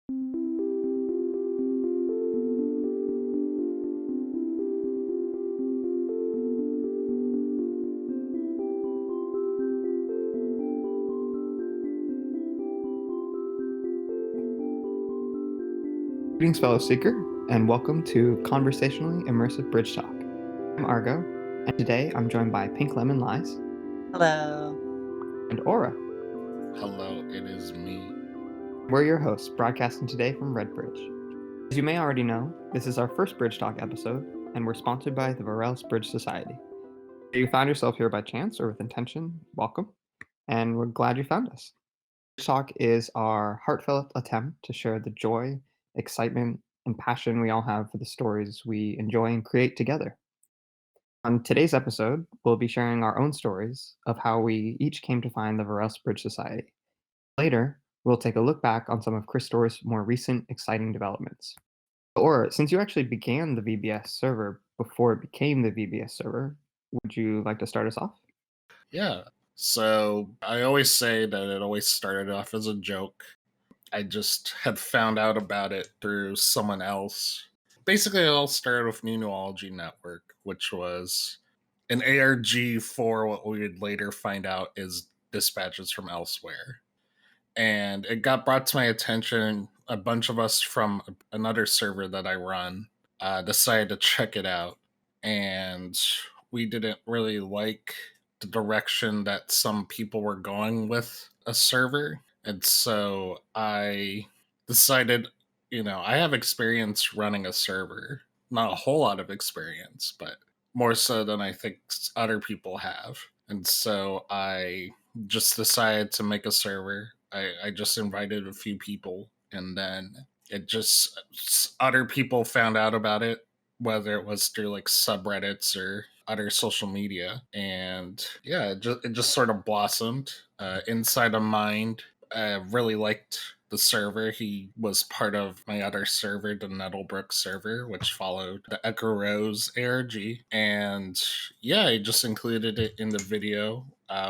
Greetings, fellow seeker, and welcome to Conversationally, Immersive Bridge Talk. I'm Argo, and today I'm joined by Pink Lemon Lies Hello. and Orra. Hello, it is me. We're your hosts, broadcasting today from Red Bridge. As you may already know, this is our first Bridge Talk episode, and we're sponsored by the Varelse Bridge Society. If you found yourself here by chance or with intention, welcome, and we're glad you found us. Bridge Talk is our heartfelt attempt to share the joy, excitement, and passion we all have for the stories we enjoy and create together. On today's episode, we'll be sharing our own stories of how we each came to find the Varelse Bridge Society. Later, we'll take a look back on some of Crystore's more recent exciting developments. Or, since you actually began the VBS server before it became the VBS server, would you like to start us off? Yeah, so I always say that it always started off as a joke. I just had found out about it through someone else. Basically, it all started with Nunology Network, which was an ARG for what we would later find out is dispatches from elsewhere. And it got brought to my attention. A bunch of us from another server that I run decided to check it out. And we didn't really like the direction that some people were going with a server. And so I decided, I have experience running a server. Not a whole lot of experience, but more so than I think other people have. And so I just decided to make a server. I just invited a few people, and then other people found out about it, whether it was through like subreddits or other social media. And yeah, it just sort of blossomed. Inside of Mind really liked the server. He was part of my other server, the Nettlebrook server, which followed the Echo Rose ARG. And yeah, he just included it in the video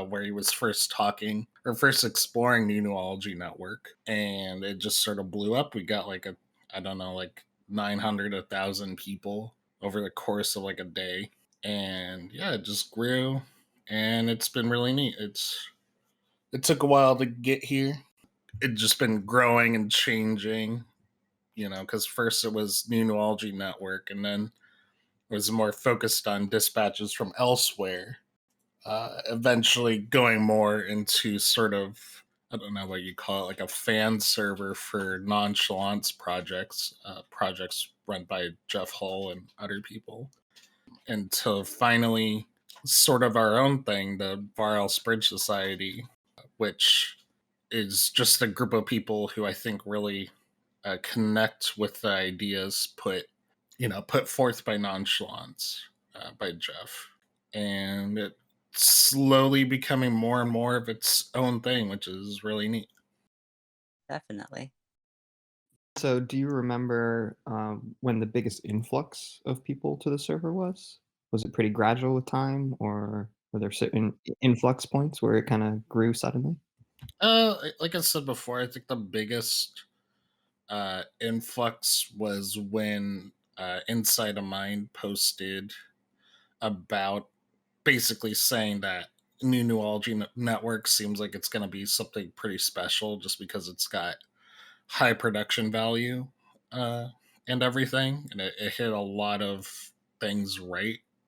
where he was first talking or first exploring Nunology Network. And it just sort of blew up. We got like I don't know, like 900, 1,000 people over the course of like a day. And yeah, it just grew. And it's been really neat. It took a while to get here. It just been growing and changing, because first it was Nunology Network, and then it was more focused on dispatches from elsewhere. Eventually going more into sort of, I don't know what you call it, like a fan server for nonchalance projects run by Jeff Hull and other people, until finally sort of our own thing, the Varelse Bridge Society, which is just a group of people who I think really connect with the ideas put forth by Nonchalance, by Jeff, and it's slowly becoming more and more of its own thing, which is really neat. Definitely. So, do you remember when the biggest influx of people to the server was? Was it pretty gradual with time, or were there certain influx points where it kind of grew suddenly? Like I said before, I think the biggest influx was when Inside of Mind posted about basically saying that Nunology Network seems like it's going to be something pretty special just because it's got high production value uh, and everything, and it hit a lot of things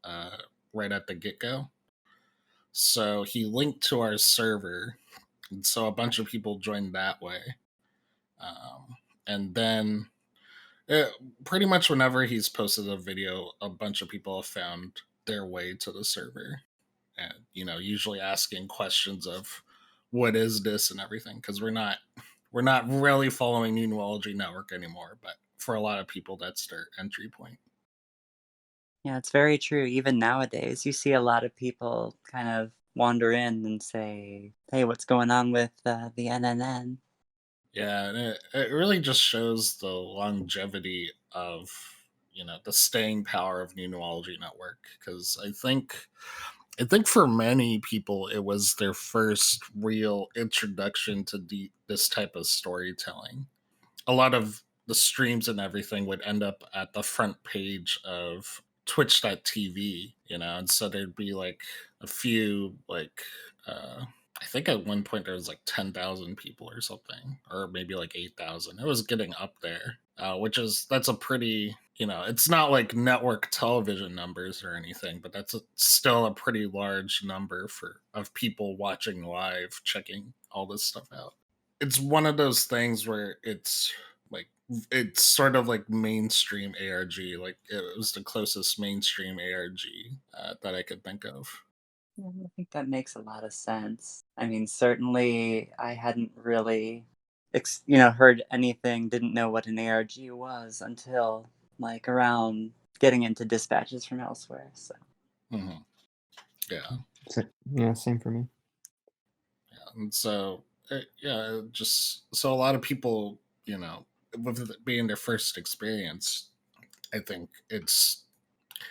uh, right at the get go. So he linked to our server, and so a bunch of people joined that way. And then it, pretty much whenever he's posted a video, a bunch of people have found their way to the server, and usually asking questions of what is this and everything, because we're not really following Nunology Network anymore, but for a lot of people that's their entry point. Yeah, it's very true. Even nowadays, you see a lot of people kind of wander in and say, "Hey, what's going on with the NNN?" Yeah, and it really just shows the longevity of the staying power of Nunology Network, because I think for many people it was their first real introduction to this type of storytelling. a lot of the streams and everything would end up at the front page of twitch.tv, and so there'd be like a few like I think at one point there was like 10,000 people or something, or maybe like 8,000. It was getting up there, that's a pretty, it's not like network television numbers or anything, but still a pretty large number of people watching live, checking all this stuff out. It's one of those things where like it's sort of like mainstream ARG. Like it was the closest mainstream ARG that I could think of. Yeah, I think that makes a lot of sense. I mean, certainly I hadn't really, heard anything, didn't know what an ARG was until like around getting into dispatches from elsewhere. So, Hmm. Yeah, Yeah, same for me. and so just so a lot of people, with it being their first experience, I think it's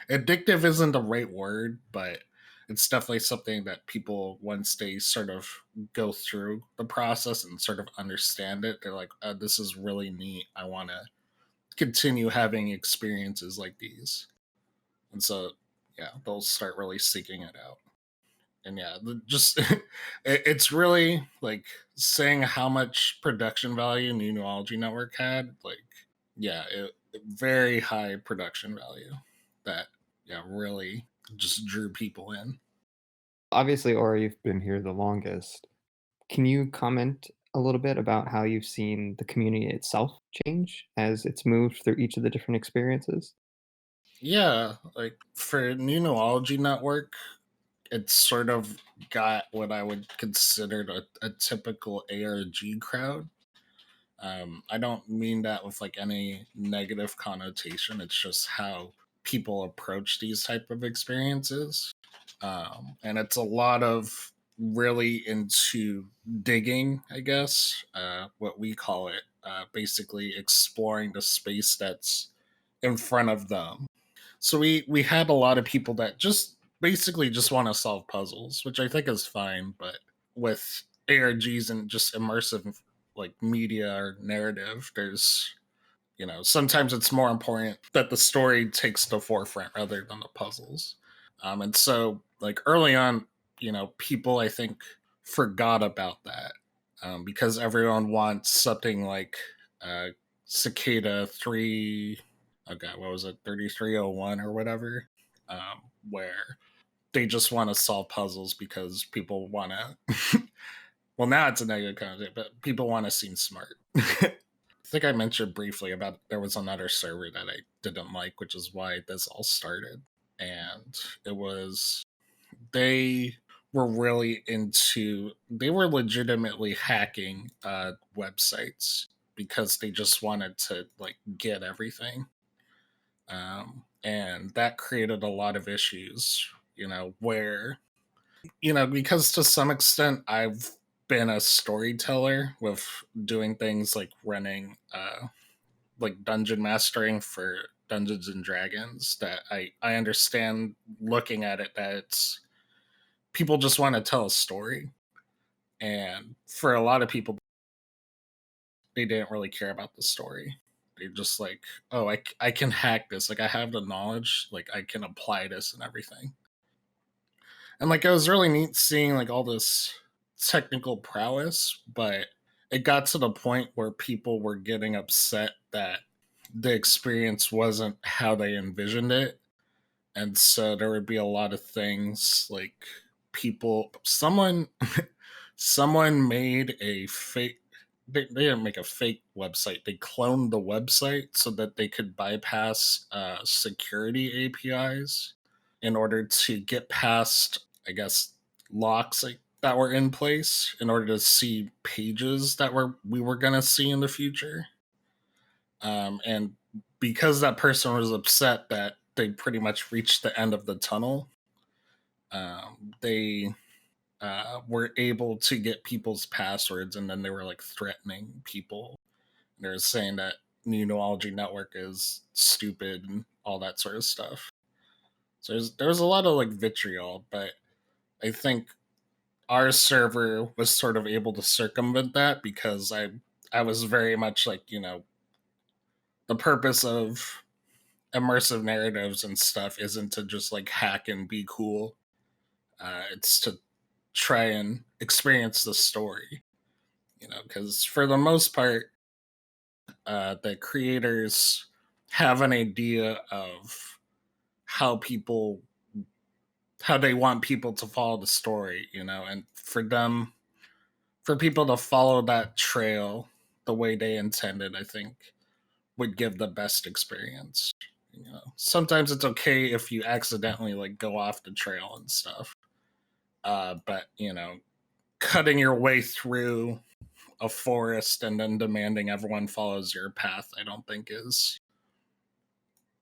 addictive isn't the right word, but it's definitely something that people, once they sort of go through the process and sort of understand it, they're like, this is really neat. I want to continue having experiences like these. And so, yeah, they'll start really seeking it out. And yeah, just it's really like saying how much production value New Neurology Network had. Like, yeah, very high production value that, yeah, really just drew people in. Obviously, Aura, you've been here the longest. Can you comment a little bit about how you've seen the community itself change as it's moved through each of the different experiences? Yeah, like for New Neurology Network, it's sort of got what I would consider a typical ARG crowd. I don't mean that with like any negative connotation. It's just how people approach these type of experiences, and it's a lot of really into digging, I guess, what we call it, basically exploring the space that's in front of them. So we had a lot of people that just basically just want to solve puzzles, which I think is fine, but with ARGs and just immersive like media or narrative, there's, sometimes it's more important that the story takes the forefront rather than the puzzles. And so like early on, people I think forgot about that, because everyone wants something like uh, Cicada 3, okay, what was it, 3301 or whatever, where they just want to solve puzzles because people want to. Well, now it's a negative connotation, but people want to seem smart. I think I mentioned briefly about there was another server that I didn't like, which is why this all started. And it was, they they were legitimately hacking websites because they just wanted to like get everything. And that created a lot of issues, where, because to some extent I've been a storyteller with doing things like running like dungeon mastering for Dungeons and Dragons, that I understand looking at it that it's people just want to tell a story. And for a lot of people, they didn't really care about the story. They just like, oh, I can hack this. Like I have the knowledge, like I can apply this and everything. And like it was really neat seeing like all this technical prowess, but it got to the point where people were getting upset that the experience wasn't how they envisioned it. And so there would be a lot of things like someone someone made a fake, they didn't make a fake website, they cloned the website so that they could bypass security APIs in order to get past, I guess, locks like, that were in place in order to see pages that we were gonna see in the future. And because that person was upset that they pretty much reached the end of the tunnel, they were able to get people's passwords, and then they were like threatening people. They were saying that New Neurology Network is stupid and all that sort of stuff. So there's a lot of like vitriol, but I think our server was sort of able to circumvent that because I was very much like, the purpose of immersive narratives and stuff isn't to just like hack and be cool. It's to try and experience the story, because for the most part, the creators have an idea of how people how they want people to follow the story, and for people to follow that trail the way they intended, I think would give the best experience. Sometimes it's okay if you accidentally like go off the trail and stuff. But cutting your way through a forest and then demanding everyone follows your path, I don't think is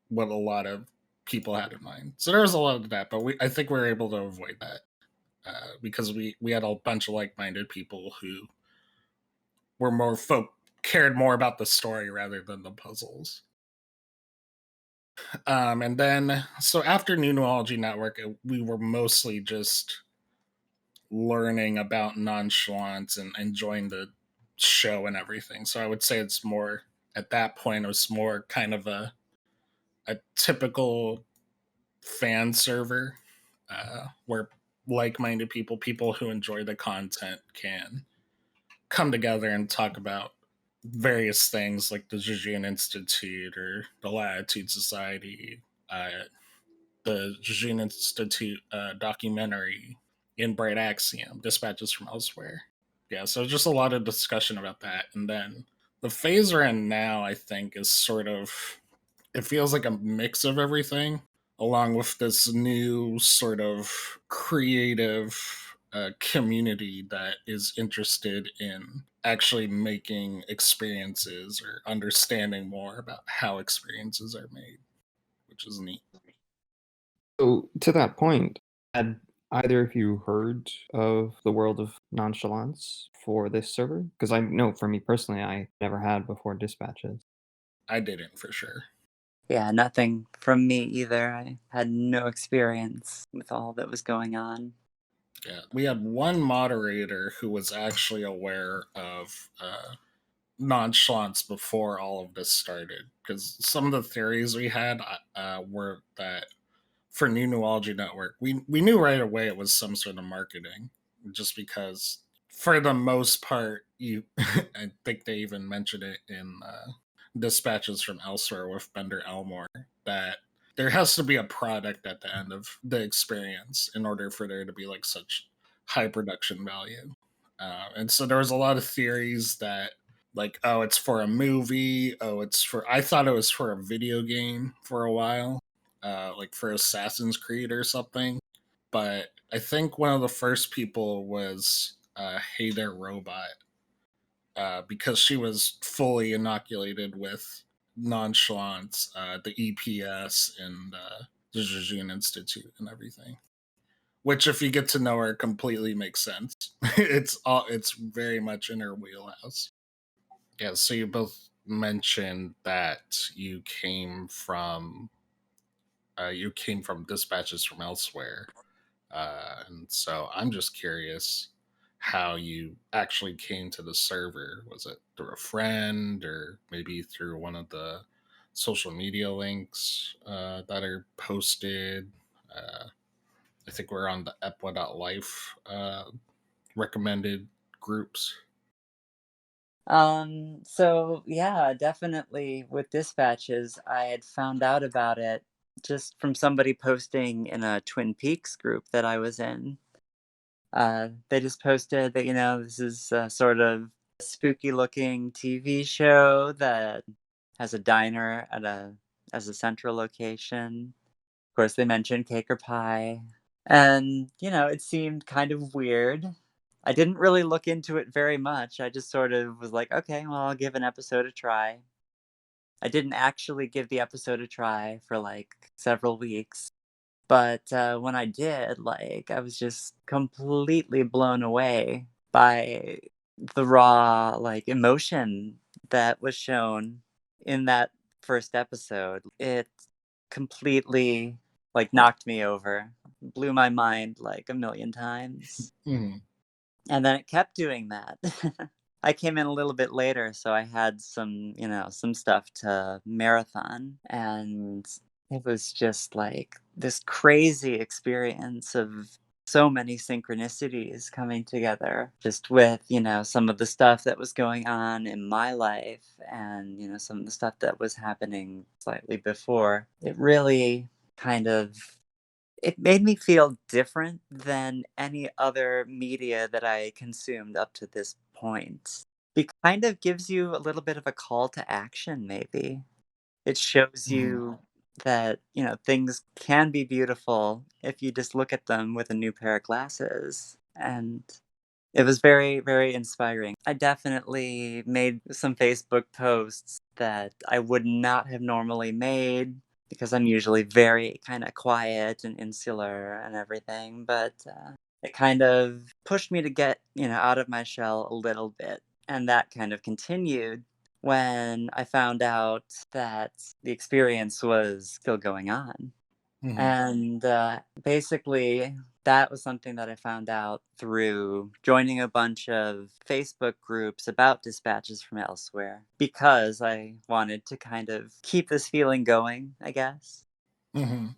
what a lot of people had in mind. So there was a lot of that, but I think we were able to avoid that because we had a bunch of like-minded people who were cared more about the story rather than the puzzles. And then, so after New Neurology Network, we were mostly just learning about nonchalance and enjoying the show and everything. So I would say it's more, at that point, it was more kind of a typical fan server where like-minded people who enjoy the content can come together and talk about various things like the Jejun Institute or the Latitude Society, the Jejun Institute documentary, In Bright Axiom, Dispatches from Elsewhere. Yeah, so just a lot of discussion about that. And then the phase we're in now, I think, is sort of, it feels like a mix of everything, along with this new sort of creative community that is interested in actually making experiences or understanding more about how experiences are made, which is neat. So, to that point, had either of you heard of the world of nonchalance for this server? Because I know for me personally, I never had before dispatches. I didn't for sure. Yeah, nothing from me either. I had no experience with all that was going on. Yeah, we had one moderator who was actually aware of nonchalance before all of this started, because some of the theories we had were that for New Neurology Network, we knew right away it was some sort of marketing, just because for the most part, I think they even mentioned it in Dispatches from Elsewhere with Bender Elmore, that there has to be a product at the end of the experience in order for there to be like such high production value. And so there was a lot of theories that like, oh, it's for a movie. Oh, I thought it was for a video game for a while, like for Assassin's Creed or something. But I think one of the first people was Hey There Robot, because she was fully inoculated with nonchalance, the EPS, and the Jejun Institute and everything. Which, if you get to know her, completely makes sense. It's very much in her wheelhouse. Yeah. So you both mentioned that you came from Dispatches from Elsewhere. And so I'm just curious how you actually came to the server. Was it through a friend or maybe through one of the social media links that are posted? I think we're on the epwa.life recommended groups. So yeah, definitely with dispatches, I had found out about it just from somebody posting in a Twin Peaks group that I was in. They just posted that, this is a sort of spooky looking TV show that has a diner as a central location. Of course, they mentioned cake or pie. And, it seemed kind of weird. I didn't really look into it very much. I just sort of was like, okay, well, I'll give an episode a try. I didn't actually give the episode a try for like several weeks. But when I did, like, I was just completely blown away by the raw, like, emotion that was shown in that first episode. It completely, like, knocked me over, blew my mind like a million times. Mhm. And then it kept doing that. I came in a little bit later, so I had some stuff to marathon, and it was just like this crazy experience of so many synchronicities coming together, just with, some of the stuff that was going on in my life and, some of the stuff that was happening slightly before. It really kind of it made me feel different than any other media that I consumed up to this point. It kind of gives you a little bit of a call to action, maybe. It shows Mhm. you that, things can be beautiful if you just look at them with a new pair of glasses. And it was very, very inspiring. I definitely made some Facebook posts that I would not have normally made because I'm usually very kind of quiet and insular and everything, but it kind of pushed me to get, out of my shell a little bit. And that kind of continued when I found out that the experience was still going on. Mhm. And basically, that was something that I found out through joining a bunch of Facebook groups about dispatches from elsewhere because I wanted to kind of keep this feeling going, I guess. Mhm.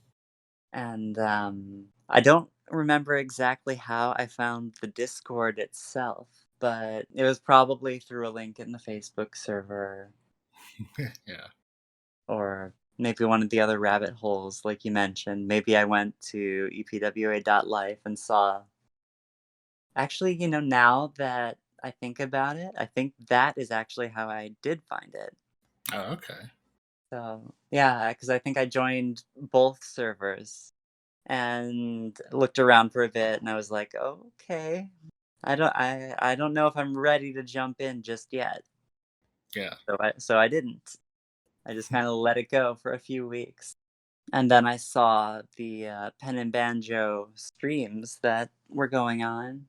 And I don't remember exactly how I found the Discord itself, but it was probably through a link in the Facebook server Yeah. or maybe one of the other rabbit holes, like you mentioned. Maybe I went to epwa.life and saw. Actually, now that I think about it, I think that is actually how I did find it. Oh, okay. So, yeah, because I think I joined both servers and looked around for a bit, and I was like, okay, I don't know if I'm ready to jump in just yet. Yeah. So I didn't. I just kind of let it go for a few weeks. And then I saw the pen and banjo streams that were going on,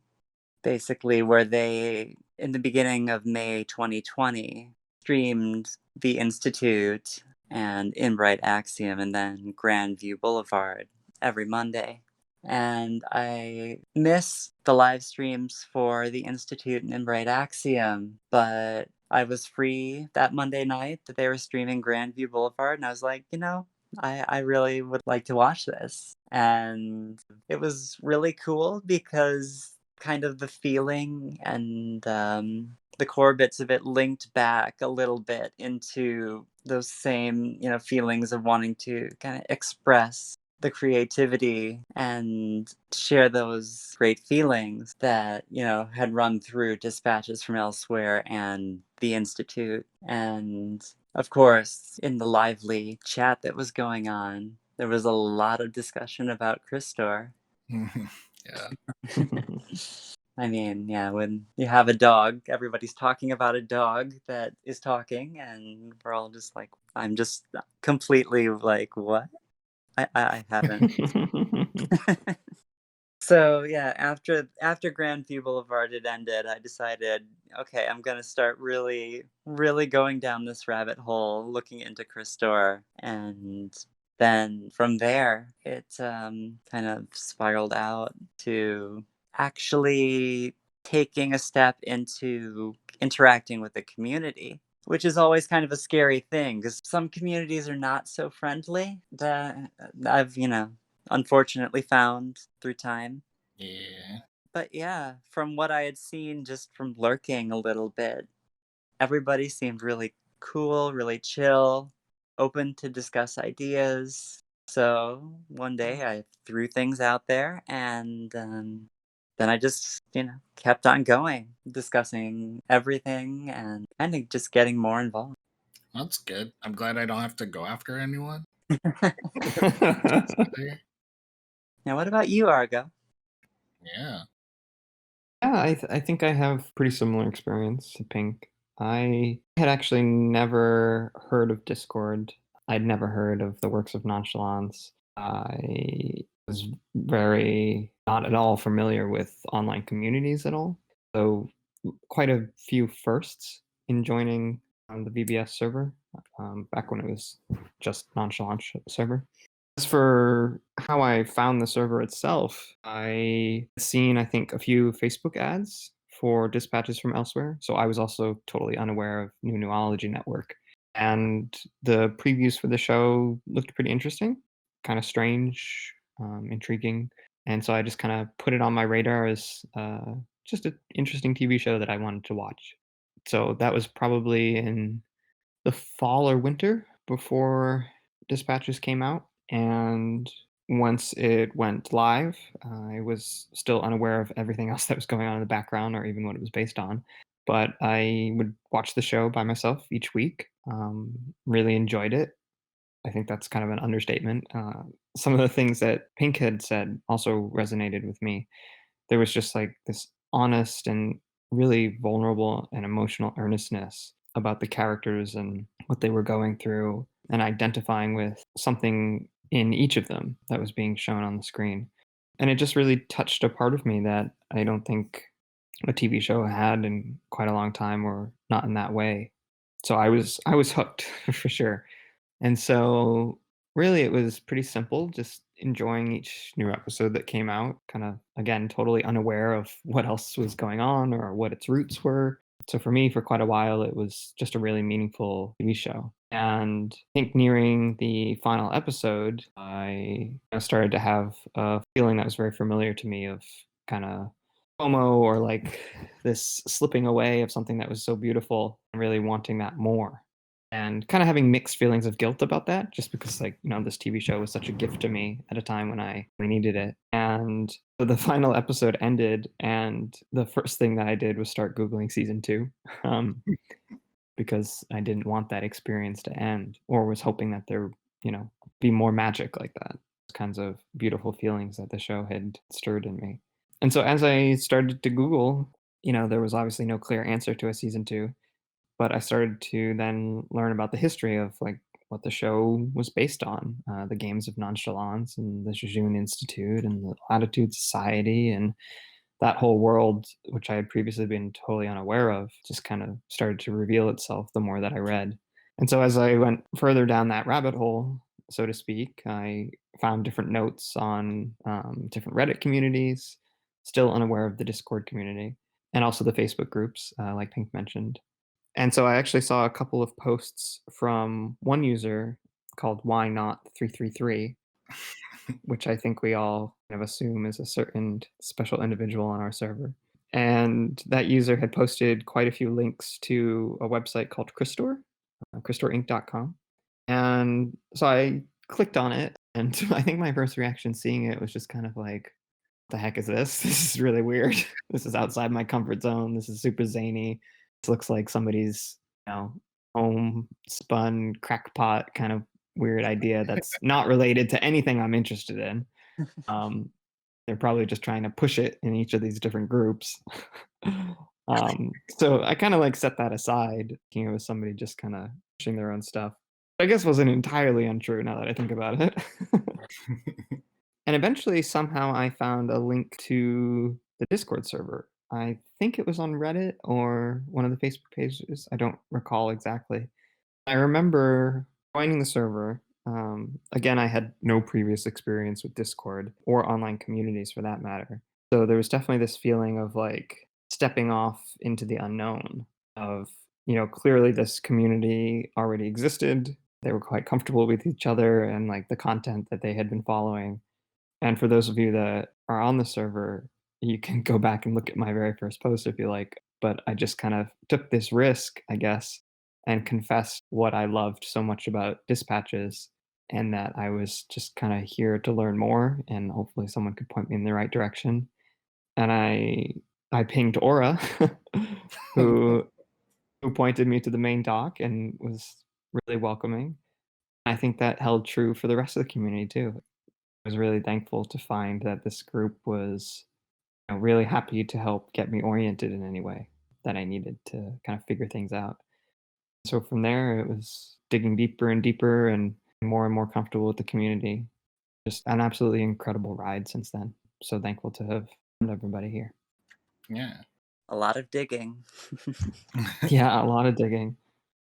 basically, where they, in the beginning of May 2020, streamed The Institute and In Bright Axiom and then Grandview Boulevard every Monday. And I missed the live streams for The Institute and In Bright Axiom, but I was free that Monday night that they were streaming Grandview Boulevard, and I was like, I really would like to watch this. And it was really cool because kind of the feeling and the core bits of it linked back a little bit into those same, feelings of wanting to kind of express the creativity and share those great feelings that, had run through Dispatches from Elsewhere and the Institute. And of course, in the lively chat that was going on, there was a lot of discussion about Crystore. Mhm. Yeah. I mean, yeah, when you have a dog, everybody's talking about a dog that is talking, and we're all just like, I'm just completely like, what? I haven't. So yeah, after Grandview Boulevard had ended, I decided, okay, I'm gonna start really, really going down this rabbit hole, looking into Crystore, and then from there, it kind of spiraled out to actually taking a step into interacting with the community, which is always kind of a scary thing because some communities are not so friendly that I've, unfortunately found through time. Yeah. But yeah, from what I had seen just from lurking a little bit, everybody seemed really cool, really chill, open to discuss ideas. So one day I threw things out there and then I just, kept on going, discussing everything and kind of just getting more involved. That's good. I'm glad I don't have to go after anyone. Now, what about you, Argo? Yeah. Yeah, I think I have pretty similar experience to Pink. I had actually never heard of Discord. I'd never heard of the works of Nonchalance. I was very not at all familiar with online communities at all. So quite a few firsts in joining the VBS server back when it was just Nonchalance server. As for how I found the server itself, I seen, I think, a few Facebook ads for dispatches from elsewhere, so I was also totally unaware of New Neology Network. And the previews for the show looked pretty interesting, kind of strange, intriguing, and so I just kind of put it on my radar as just an interesting TV show that I wanted to watch. So that was probably in the fall or winter before Dispatches came out, and once it went live, I was still unaware of everything else that was going on in the background or even what it was based on. But I would watch the show by myself each week. Really enjoyed it. I think that's kind of an understatement. Some of the things that Pink had said also resonated with me. There was just like this honest and really vulnerable and emotional earnestness about the characters and what they were going through and identifying with something in each of them that was being shown on the screen. And it just really touched a part of me that I don't think a TV show had in quite a long time, or not in that way. So I was hooked for sure. And so, really, it was pretty simple, just enjoying each new episode that came out, kind of, again, totally unaware of what else was going on or what its roots were. So, for me, for quite a while, it was just a really meaningful TV show. And I think nearing the final episode, I started to have a feeling that was very familiar to me of kind of FOMO, or like this slipping away of something that was so beautiful and really wanting that more, and kind of having mixed feelings of guilt about that, just because, like, this TV show was such a gift to me at a time when I really needed it. And so the final episode ended, and the first thing that I did was start Googling season two, um, because I didn't want that experience to end, or was hoping that there, be more magic like that. Those kinds of beautiful feelings that the show had stirred in me. And so as I started to Google, there was obviously no clear answer to a season two, but I started to then learn about the history of, like, what the show was based on, the Games of Nonchalance and the Jejune Institute and the Latitude Society, and that whole world, which I had previously been totally unaware of, just kind of started to reveal itself the more that I read. And so as I went further down that rabbit hole, so to speak, I found different notes on different Reddit communities, still unaware of the Discord community, and also the Facebook groups, like Pink mentioned. And so I actually saw a couple of posts from one user called Why Not 333, which I think we all kind of assume is a certain special individual on our server. And that user had posted quite a few links to a website called Crystore, CrystoreInc.com. And so I clicked on it, and I think my first reaction seeing it was just kind of like, the heck is this? This is really weird. This is outside my comfort zone. This is super zany. This looks like somebody's, homespun crackpot kind of weird idea that's not related to anything I'm interested in. Um, they're probably just trying to push it in each of these different groups. So I kind of like set that aside, thinking it was somebody just kind of pushing their own stuff. I guess wasn't entirely untrue now that I think about it. And eventually, somehow, I found a link to the Discord server. I think it was on Reddit or one of the Facebook pages. I don't recall exactly. I remember joining the server. Again, I had no previous experience with Discord or online communities for that matter. So there was definitely this feeling of like stepping off into the unknown of, clearly this community already existed. They were quite comfortable with each other and like the content that they had been following. And for those of you that are on the server, you can go back and look at my very first post if you like. But I just kind of took this risk, I guess, and confessed what I loved so much about dispatches, and that I was just kind of here to learn more, and hopefully someone could point me in the right direction. And I pinged Orra, who who pointed me to the main doc and was really welcoming. I think that held true for the rest of the community too. I was really thankful to find that this group was, really happy to help get me oriented in any way that I needed to kind of figure things out. So from there, it was digging deeper and deeper and more comfortable with the community. Just an absolutely incredible ride since then. So thankful to have found everybody here. Yeah. A lot of digging. Yeah, a lot of digging.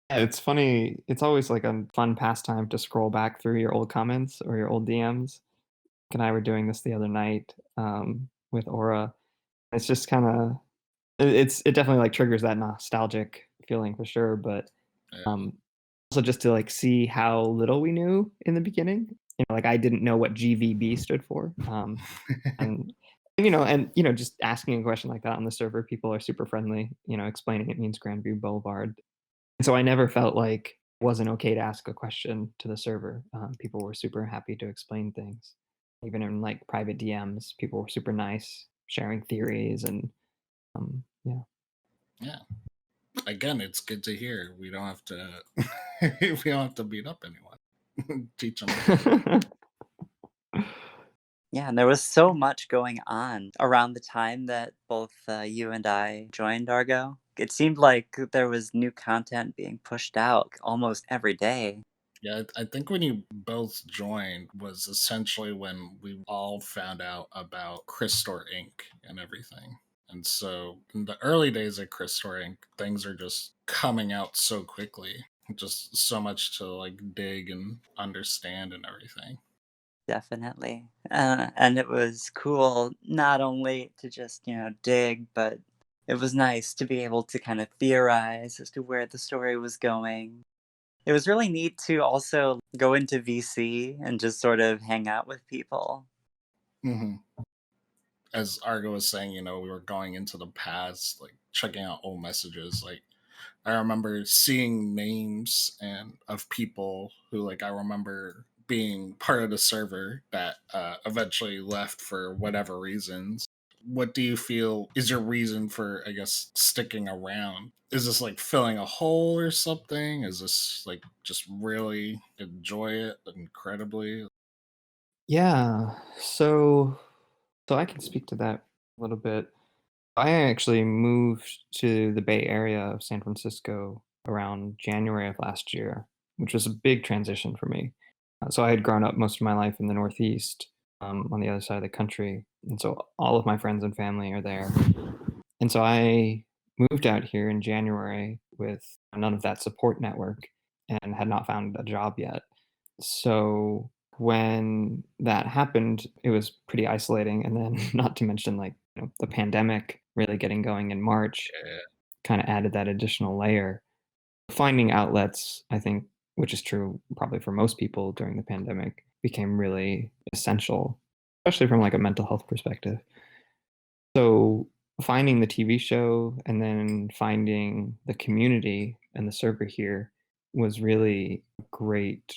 Yeah, it's funny. It's always like a fun pastime to scroll back through your old comments or your old DMs. And I were doing this the other night with Orra. It's just kind of it definitely like triggers that nostalgic feeling for sure. But Yeah. um, also just to like see how little we knew in the beginning. Like I didn't know what GVB stood for. And just asking a question like that on the server, people are super friendly. Explaining it means Grandview Boulevard, and so I never felt like it wasn't okay to ask a question to the server. People were super happy to explain things, even in like private DMs. People were super nice, sharing theories, and yeah. Yeah. Again, it's good to hear. We don't have to we don't have to beat up anyone. Teach them. Yeah, and there was so much going on around the time that both you and I joined Argo. It seemed like there was new content being pushed out almost every day. Yeah, I think when you both joined was essentially when we all found out about Crystore Inc. and everything. And so in the early days of Crystore Inc., things are just coming out so quickly. Just so much to like dig and understand and everything. Definitely. And it was cool not only to just, dig, but it was nice to be able to kind of theorize as to where the story was going. It was really neat to also go into VC and just sort of hang out with people. Hmm. As Argo was saying, we were going into the past, like checking out old messages. Like I remember seeing names and of people who like I remember being part of the server that eventually left for whatever reasons. What do you feel is your reason for, I guess, sticking around? Is this like filling a hole or something? Is this like just really enjoy it incredibly? Yeah. So I can speak to that a little bit. I actually moved to the Bay Area of San Francisco around January of last year, which was a big transition for me. So I had grown up most of my life in the Northeast, on the other side of the country, and so all of my friends and family are there. And so I moved out here in January with none of that support network and had not found a job yet. So when that happened, it was pretty isolating. And then, not to mention, like, the pandemic really getting going in March Yeah. kind of added that additional layer. Finding outlets, I think, which is true probably for most people during the pandemic, became really essential, especially from like a mental health perspective. So finding the TV show and then finding the community and the server here was really great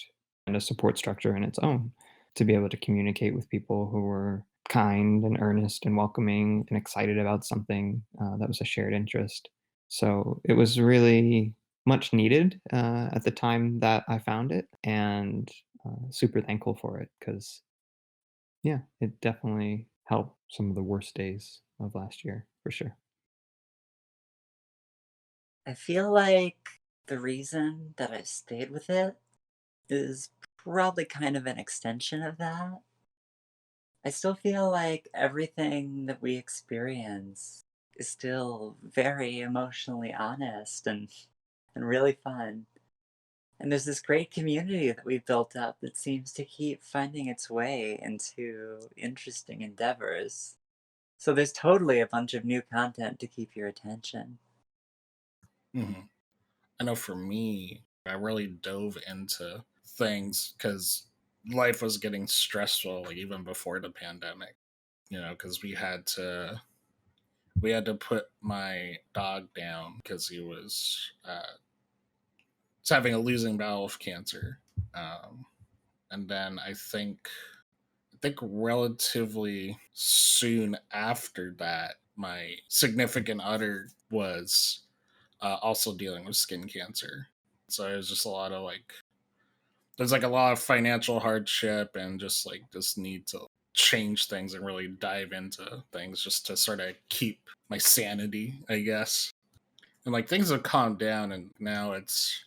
and a support structure in its own to be able to communicate with people who were kind and earnest and welcoming and excited about something that was a shared interest. So it was really much needed at the time that I found it, and super thankful for it because yeah, it definitely helped some of the worst days of last year, for sure. I feel like the reason that I stayed with it is probably kind of an extension of that. I still feel like everything that we experience is still very emotionally honest and really fun. And there's this great community that we've built up that seems to keep finding its way into interesting endeavors. So there's totally a bunch of new content to keep your attention. Hmm. I know for me, I really dove into things because life was getting stressful, like even before the pandemic. Because we had to put my dog down because he was having a losing battle with cancer, and then I think relatively soon after that, my significant other was also dealing with skin cancer. So it was just a lot of like, there's like a lot of financial hardship and just like this need to change things and really dive into things just to sort of keep my sanity, I guess. And like things have calmed down, and now it's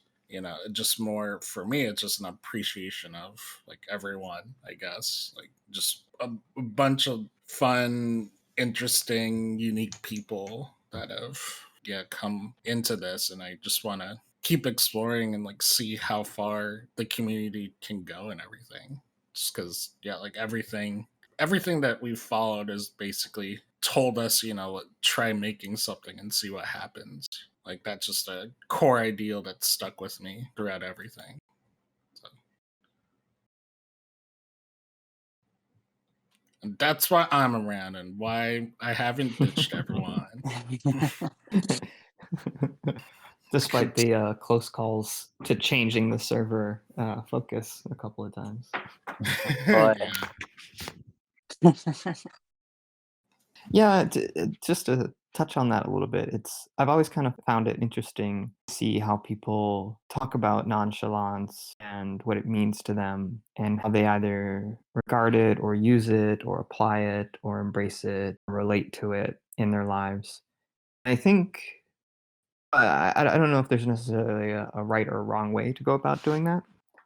just more for me. It's just an appreciation of like everyone, I guess, like just a bunch of fun, interesting, unique people that have come into this, and I just want to keep exploring and like see how far the community can go and everything. Just because like everything that we've followed is basically told us, try making something and see what happens. Like that's just a core ideal that stuck with me throughout everything. So, and that's why I'm around and why I haven't ditched everyone. Despite the close calls to changing the server focus a couple of times. Boy. Yeah, just to touch on that a little bit, I've always kind of found it interesting to see how people talk about nonchalance and what it means to them, and how they either regard it or use it or apply it or embrace it or relate to it in their lives. I think I don't know if there's necessarily a right or wrong way to go about doing that,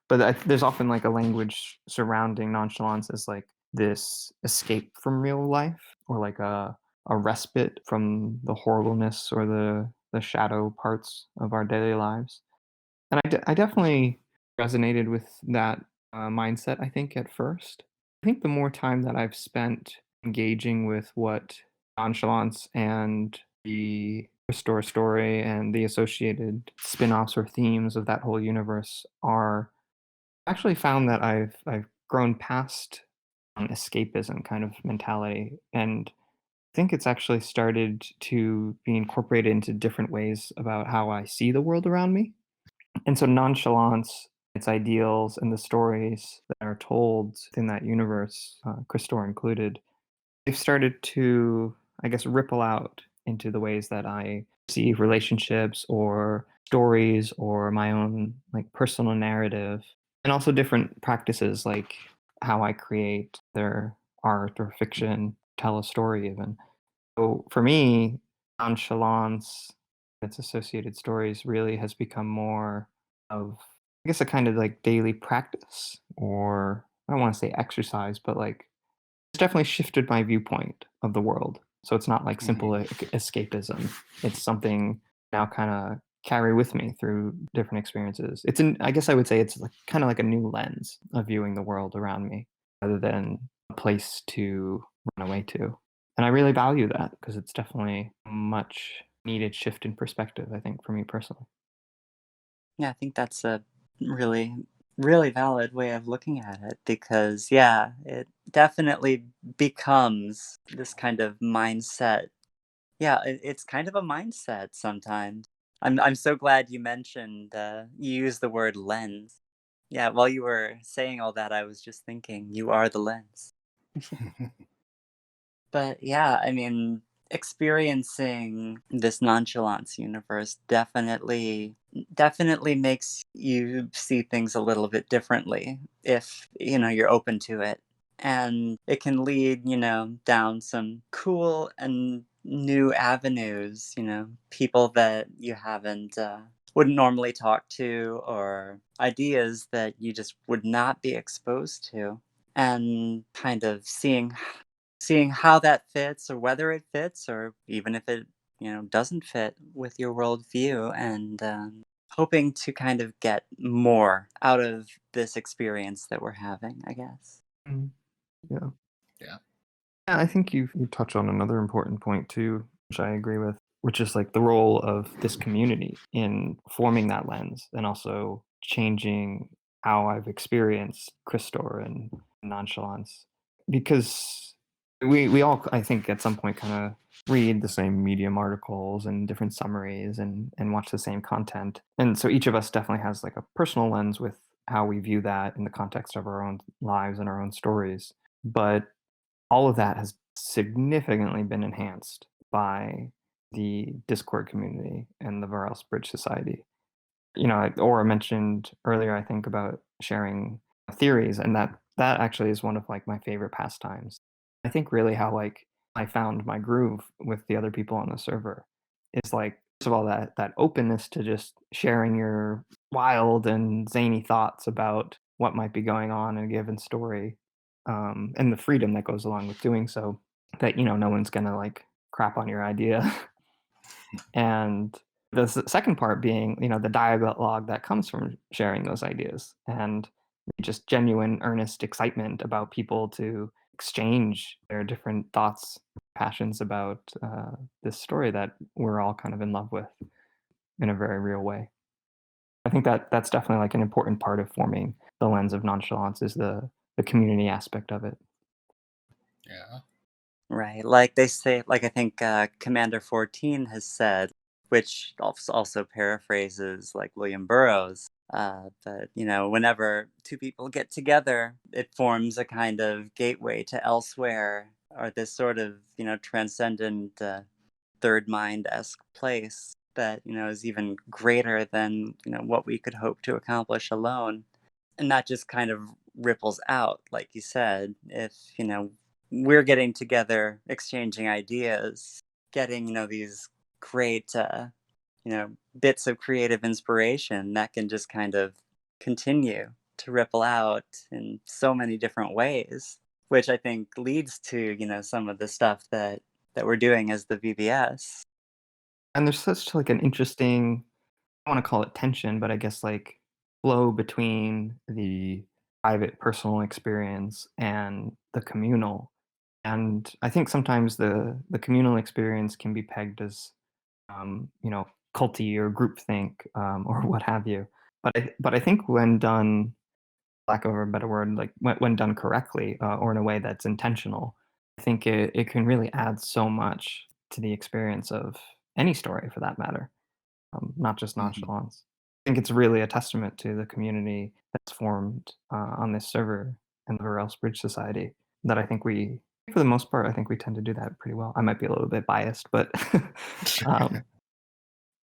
but there's often like a language surrounding nonchalance as like this escape from real life, or like a respite from the horribleness or the shadow parts of our daily lives. And I definitely resonated with that mindset, I think, at first. I think the more time that I've spent engaging with what nonchalance and the Crystore story and the associated spin-offs or themes of that whole universe are, I actually found that I've grown past an escapism kind of mentality, and I think it's actually started to be incorporated into different ways about how I see the world around me. And so nonchalance, its ideals, and the stories that are told within that universe, Crystore included, they've started to, I guess, ripple out into the ways that I see relationships or stories or my own like personal narrative, and also different practices like how I create their art or fiction, tell a story even. So for me, nonchalance, its associated stories really has become more of, I guess, a kind of like daily practice, or I don't want to say exercise, but like it's definitely shifted my viewpoint of the world. So it's not like simple escapism. It's something now kind of carry with me through different experiences. I guess I would say it's like kind of like a new lens of viewing the world around me rather than a place to run away to. And I really value that because it's definitely a much needed shift in perspective, I think, for me personally. Yeah, I think that's a really, really valid way of looking at it because, yeah, it definitely becomes this kind of mindset. Yeah, it's kind of a mindset sometimes. I'm so glad you mentioned you used the word lens. Yeah, while you were saying all that, I was just thinking, you are the lens. But yeah, I mean, experiencing this nonchalance universe definitely makes you see things a little bit differently if, you're open to it. And it can lead, down some cool and new avenues, people that you haven't wouldn't normally talk to, or ideas that you just would not be exposed to, and kind of seeing how that fits, or whether it fits, or even if it doesn't fit with your worldview, and hoping to kind of get more out of this experience that we're having, I guess. Mm, yeah. Yeah. Yeah, I think you touch on another important point too, which I agree with, which is like the role of this community in forming that lens and also changing how I've experienced Crystore and nonchalance. Because we all, I think, at some point kind of read the same Medium articles and different summaries and watch the same content. And so each of us definitely has like a personal lens with how we view that in the context of our own lives and our own stories. But all of that has significantly been enhanced by the Discord community and the Varelse Bridge Society. Aura mentioned earlier, I think, about sharing theories, and that actually is one of like my favorite pastimes. I think really how like I found my groove with the other people on the server is like, first of all, that openness to just sharing your wild and zany thoughts about what might be going on in a given story, and the freedom that goes along with doing so, that no one's gonna like crap on your idea. And the second part being, the dialogue that comes from sharing those ideas, and just genuine, earnest excitement about people to exchange their different thoughts, passions about this story that we're all kind of in love with in a very real way. I think that that's definitely like an important part of forming the lens of nonchalance is the community aspect of it. Yeah. Right. Like they say, like I think Commander 14 has said, which also paraphrases like William Burroughs, that, whenever two people get together, it forms a kind of gateway to elsewhere or this sort of, transcendent third mind-esque place that, is even greater than, what we could hope to accomplish alone. And that just kind of ripples out, like you said, if, we're getting together, exchanging ideas, getting, these great, bits of creative inspiration that can just kind of continue to ripple out in so many different ways, which I think leads to, some of the stuff that we're doing as the VBS. And there's such like an interesting, I want to call it tension, but I guess like flow between the private personal experience and the communal. And I think sometimes the communal experience can be pegged as culty or groupthink or what have you. But I think when done, lack of a better word, like when done correctly or in a way that's intentional, I think it can really add so much to the experience of any story for that matter, not just Mhm. nonchalance. I think it's really a testament to the community that's formed on this server and the Varelse Bridge Society that I think we, for the most part, I think we tend to do that pretty well. I might be a little bit biased, but um,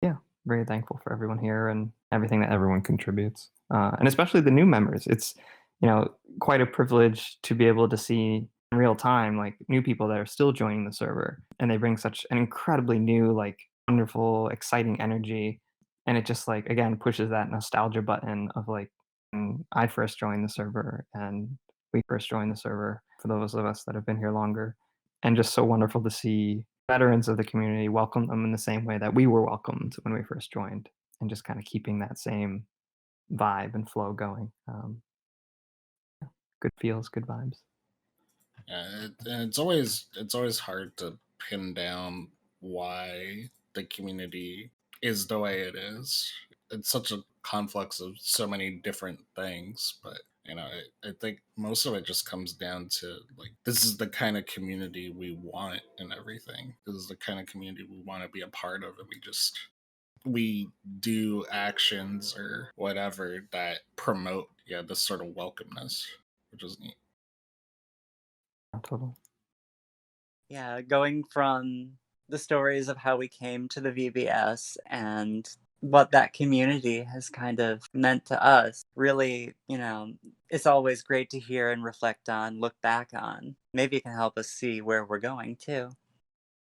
yeah, very thankful for everyone here and everything that everyone contributes, and especially the new members. It's you know quite a privilege to be able to see in real time like new people that are still joining the server, and they bring such an incredibly new, like wonderful, exciting energy, and it just like again pushes that nostalgia button of like when I first joined the server and we first joined the server for those of us that have been here longer, and just so wonderful to see veterans of the community welcome them in the same way that we were welcomed when we first joined, and just kind of keeping that same vibe and flow going. Good feels, good vibes. Yeah, and it's always hard to pin down why the community is the way it is. It's such a conflux of so many different things, but I think most of it just comes down to like this is the kind of community we want and everything. This is the kind of community we want to be a part of, and we do actions or whatever that promote this sort of welcomeness, which is neat. Totally. Yeah, going from the stories of how we came to the VBS and what that community has kind of meant to us, really, it's always great to hear and reflect on, look back on. Maybe it can help us see where we're going too.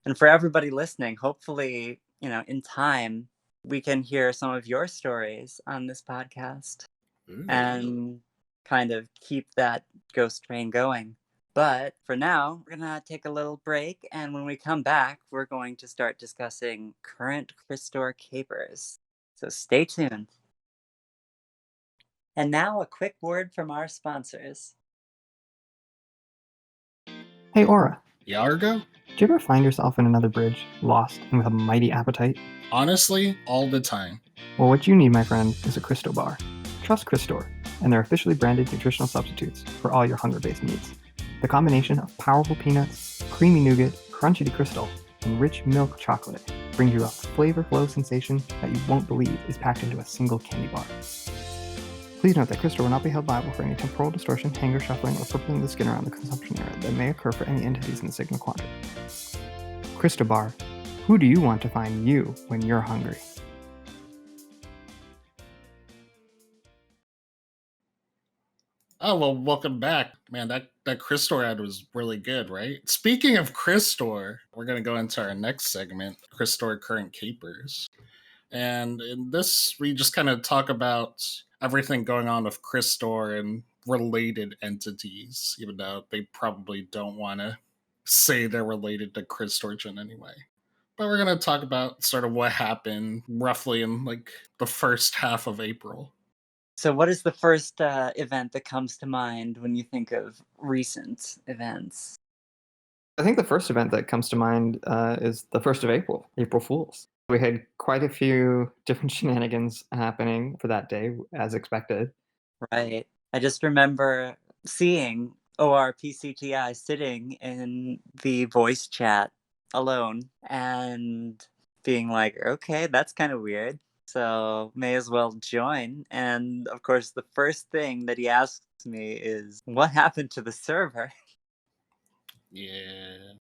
And for everybody listening, hopefully, in time, we can hear some of your stories on this podcast Ooh. and kind of keep that ghost train going. But for now, we're going to take a little break. And when we come back, we're going to start discussing current Crystore capers. So stay tuned. And now, a quick word from our sponsors. Hey, Aura, Yeah, Argo? do you ever find yourself in another bridge, lost and with a mighty appetite? Honestly, all the time. Well, what you need, my friend, is a Crystal bar. Trust Crystore, and they're officially branded nutritional substitutes for all your hunger-based needs. The combination of powerful peanuts, creamy nougat, crunchy crystal, and rich milk chocolate brings you a flavor flow sensation that you won't believe is packed into a single candy bar. Please note that Crystal will not be held liable for any temporal distortion, hanger shuffling, or purpling of the skin around the consumption area that may occur for any entities in the Sigma Quadrant. Crystal Bar, who do you want to find you when you're hungry? Oh well, welcome back, man. That Crystore ad was really good, right? Speaking of Crystore, we're gonna go into our next segment, Crystore current capers, and in this we just kind of talk about everything going on with Crystore and related entities, even though they probably don't want to say they're related to Crystore in any way. But we're gonna talk about sort of what happened roughly in like the first half of April. So, what is the first event that comes to mind when you think of recent events? I think the first event that comes to mind is the 1st of April, April Fools. We had quite a few different shenanigans happening for that day, as expected. Right. I just remember seeing ORPCTI sitting in the voice chat alone and being like, okay, that's kind of weird. So may as well join. And of course, the first thing that he asks me is, what happened to the server? Yeah,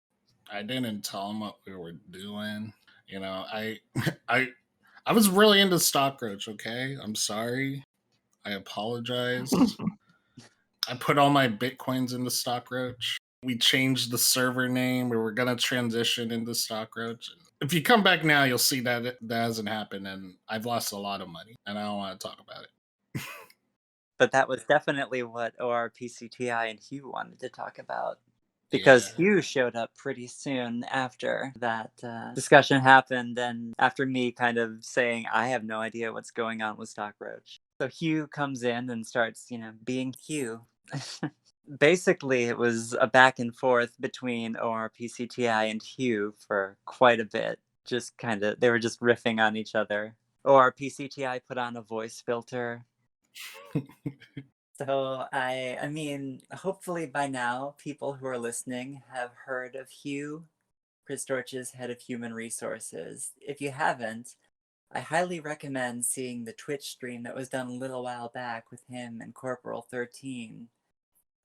I didn't tell him what we were doing. You know, I I was really into Stockroach. Okay, I'm sorry. I apologize. I put all my bitcoins into Stockroach. We changed the server name. We were gonna transition into Stockroach. If you come back now, you'll see that that hasn't happened, and I've lost a lot of money, and I don't want to talk about it. But that was definitely what ORPCTI and Hugh wanted to talk about. Because Yeah, Hugh showed up pretty soon after that discussion happened, and after me kind of saying, I have no idea what's going on with Stockroach. So Hugh comes in and starts, being Hugh. Basically, it was a back and forth between ORPCTI and Hugh for quite a bit. Just kind of, they were just riffing on each other. ORPCTI put on a voice filter. So I mean, hopefully by now, people who are listening have heard of Hugh, Crystorch's head of human resources. If you haven't, I highly recommend seeing the Twitch stream that was done a little while back with him and Corporal 13,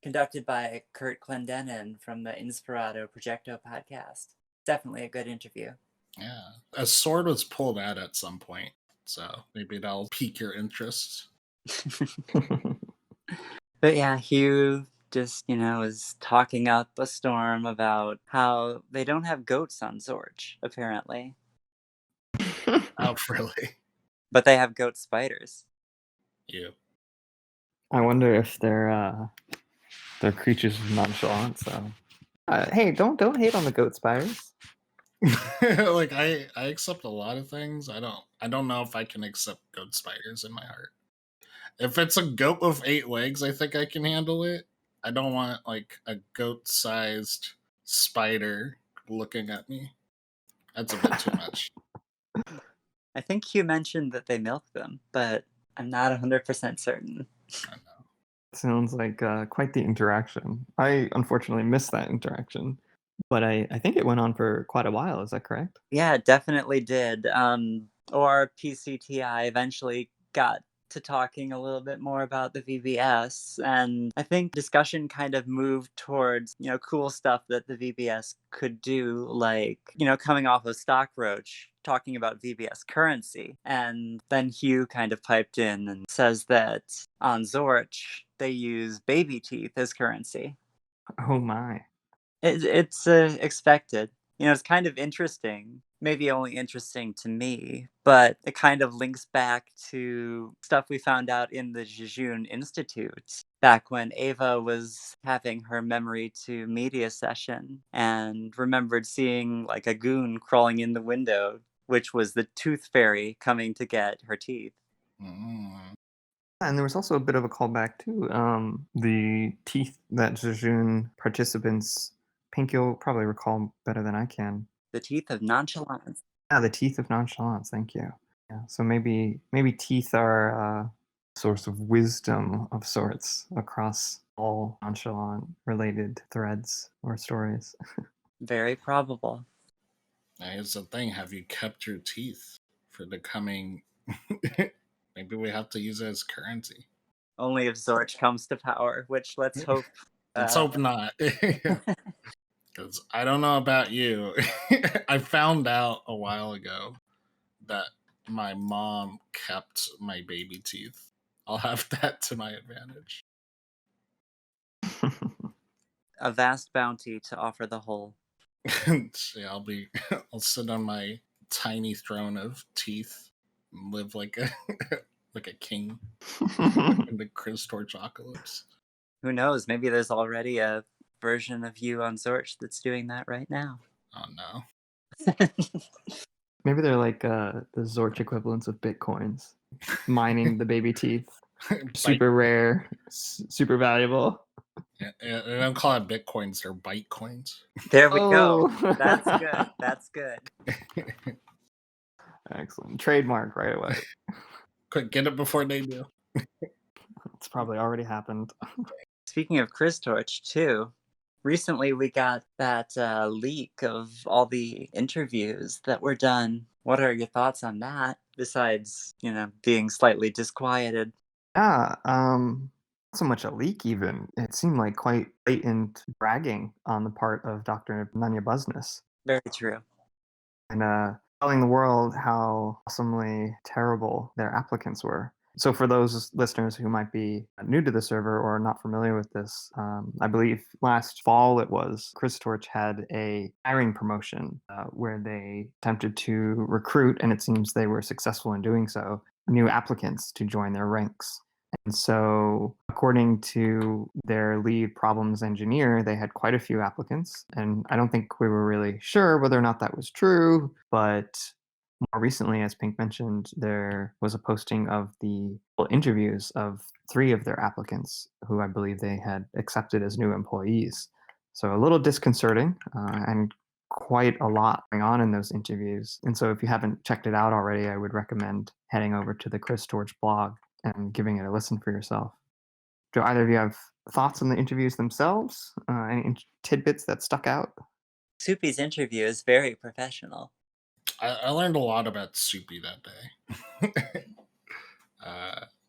conducted by Kurt Clendenin from the Inspirato Projecto podcast. Definitely a good interview. yeah. A sword was pulled out at some point, so maybe that'll pique your interest. But yeah, Hugh just, was talking up a storm about how they don't have goats on Zorch, apparently. Oh, really? But they have goat spiders. You. I wonder if they're creatures of nonchalance. So, hey, don't hate on the goat spiders. Like I accept a lot of things. I don't know if I can accept goat spiders in my heart. If it's a goat with 8 legs, I think I can handle it. I don't want like a goat-sized spider looking at me. That's a bit too much. I think Hugh mentioned that they milk them, but I'm not 100% certain. I know. Sounds like quite the interaction. I unfortunately missed that interaction, but I think it went on for quite a while. Is that correct? Yeah, it definitely did. Or PCTI eventually got to talking a little bit more about the VBS, and I think discussion kind of moved towards, cool stuff that the VBS could do, like, coming off of Stockroach, talking about VBS currency. And then Hugh kind of piped in and says that on Zorch, they use baby teeth as currency. Oh my. It's expected. It's kind of interesting. Maybe only interesting to me, but it kind of links back to stuff we found out in the Jejun Institute back when Ava was having her memory to media session and remembered seeing like a goon crawling in the window, which was the tooth fairy coming to get her teeth. Mm. And there was also a bit of a callback to the teeth that Jejun participants, Pink, you'll probably recall better than I can. The teeth of nonchalance. Yeah, the teeth of nonchalance. Thank you. Yeah, so maybe teeth are a source of wisdom of sorts across all nonchalant related threads or stories. Very probable. Now, here's the thing: have you kept your teeth for the coming? Maybe we have to use it as currency. Only if Zorch comes to power, which let's hope. Let's hope not. Because I don't know about you. I found out a while ago that my mom kept my baby teeth. I'll have that to my advantage. A vast bounty to offer the whole. See, I'll sit on my tiny throne of teeth and live like a like a king in the Crystore apocalypse. Who knows? Maybe there's already a version of you on Zorch that's doing that right now. Oh no. Maybe they're like the Zorch equivalents of bitcoins, mining the baby teeth. Super rare, super valuable. They don't call it bitcoins; they're bytecoins. There we go. Oh, That's good. That's good. excellent. Trademark right away. Quick, get it before they do. It's probably already happened. Speaking of Crystore too, recently we got that leak of all the interviews that were done. What are your thoughts on that? Besides, being slightly disquieted. Yeah, not so much a leak even. It seemed like quite blatant bragging on the part of Dr. Nanya Busness Very true. and telling the world how awesomely terrible their applicants were. So for those listeners who might be new to the server or not familiar with this, I believe last fall it was, Crystore had a hiring promotion where they attempted to recruit, and it seems they were successful in doing so, new applicants to join their ranks. And so, according to their lead problems engineer, they had quite a few applicants. And I don't think we were really sure whether or not that was true. But more recently, as Pink mentioned, there was a posting of the interviews of 3 of their applicants who I believe they had accepted as new employees. So, a little disconcerting and quite a lot going on in those interviews. And so, if you haven't checked it out already, I would recommend heading over to the Crystore blog and giving it a listen for yourself. Do either of you have thoughts on the interviews themselves? Any tidbits that stuck out? Soupy's interview is very professional. I learned a lot about Soupy that day.